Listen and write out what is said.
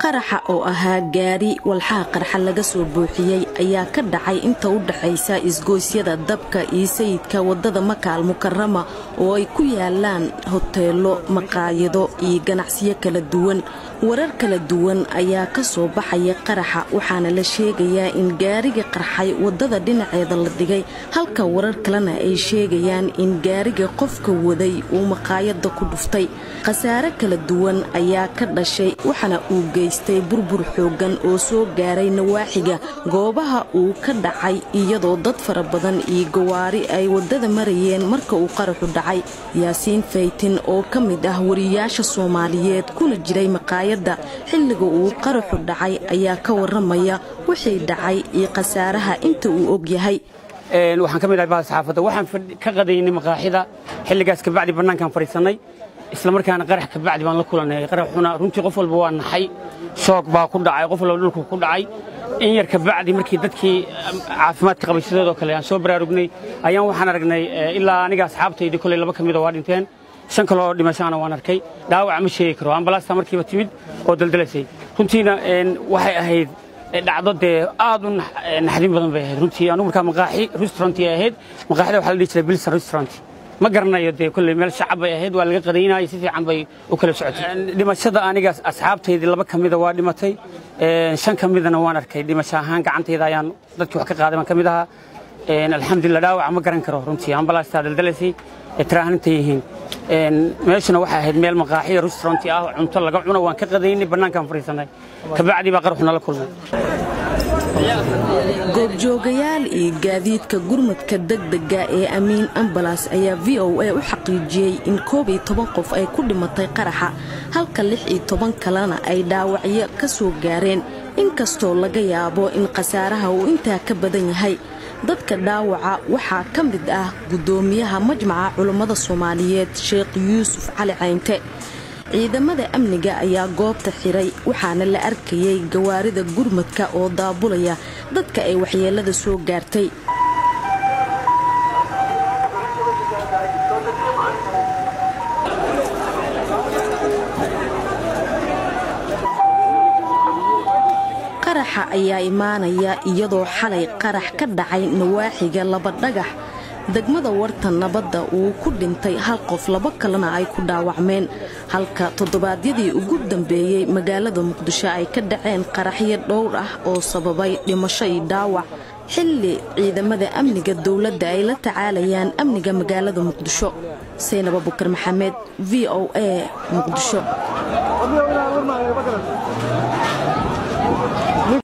qaraxa oo ahaa gaari walxaha qarxa laga soo buuxiyay ayaa ka dhacay inta u dhaxaysa isgoosyada dabka iyo sayidka wadada Maka al-Mukarrama oo ay ku yaalaan hoteelo, maqaayado iyo ganacsiyo kala duwan. warar kala duwan ayaa ka soo baxaya qaraxa waxaana la sheegayaa in gaariga qarxay wadada dhinaceeda la dhigay halka warar kalena ay sheegayaan in gaariga qofka waday uu maqaayada ku dhuftay. khasaare kala duwan ayaa ka dhashay waxaana uu geystay burbur xoogan oo soo gaaray nawaaxiga goobaha uu ka dhacay iyadoo dad fara badan iyo gawaari ay wadada marayeen marka uu qaraxu dhacay. Yaasiin Faytin oo ka mid ah wariyaasha Soomaaliyeed kuna jiray maqaayada xilliga uu qaraxu dhacay ayaa ka waramaya wixii dhacay iyo khasaaraha inta uu og yahay. waxaan ka mid ahay saxaafadda waxaan ka qadaynay maqaaxida xilligaas ka bacdi banaankan fariisanay isla markaana qarax ka bacdi baan la kulanay qaraxuna runtii qof walba waa naxay shoog baa ku dhacay qof walba dhulku ku dhacay in yar ka bacdi markii dadkii caafimaadka qabay sidoo kale aan soo baraarugnay ayaan waxaan aragnay ilaa aniga asxaabtayda kulay laba kamid waa dhinteen shan kale oo dhimashaana waan arkay dhaawac ma sheegi karo ambalaasta markiiba timid oo daldalasay runtiina waxay ahayd dhacdo aad u naxdin badan bay ahayd runtii anigu markaa maqaaxi restaurant ahayd maqaaxida waxa la dhihi jiray Bilsa restaurant ma garanayo kulli meel shacab ay ahayd waa laga qadaynayay si fiican bay u kala socotay dhimashada aniga asxaabtayda laba kamid waa dhimatay shan kamidna waan arkay dhimasho ahaan gacantayda ayaan dadkii wax ka qaaday man kamid aha alxamdulillah dhaawac ma garan karo runtii ambalaasta daldalasay taraahanta yihiin meeshana waxa ahayd meel maqaaxi restaurant ah cunto laga cuno waan ka qadaynay banaankan fariisanay ka bacdi baa qaraxuna la kulmay. goobjoogayaal iyo gaadiidka gurmadka degdega ee Amiin Ambulance ayaa VOA u xaqiijiyay in 11 qof ay ku dhimatay qaraxa halka 16 kalena ay dhaawacyo ka soo gaareen inkastoo laga yaabo in khasaaraha uu intaa ka badan yahay. dadka dhaawaca waxaa ka mid ah gudoomiyaha majmaca culimada Soomaaliyeed Sheekh Yuusuf Cali Caynte. ciidamada amniga ayaa goobta xiray waxaana la arkayay gawaarida gurmadka oo daabulaya dadka ay waxyeelada soo gaartay. qaraxa ayaa imaanaya iyadoo xalay qarax ka dhacay nawaaxiga laba dhagax degmada warta nabadda uu ku dhintay hal qof laba kalena ay ku dhaawacmeen halka toddobaadyadii ugu dambeeyay magaalada Muqdisho ay ka dhaceen qaraxyo dhowr ah oo sababay dhimasho iyo dhaawac xilli ciidamada amniga dawladda ay la tacaalayaan amniga magaalada Muqdisho. Saynab Abubakar Maxamed VOA Muqdisho.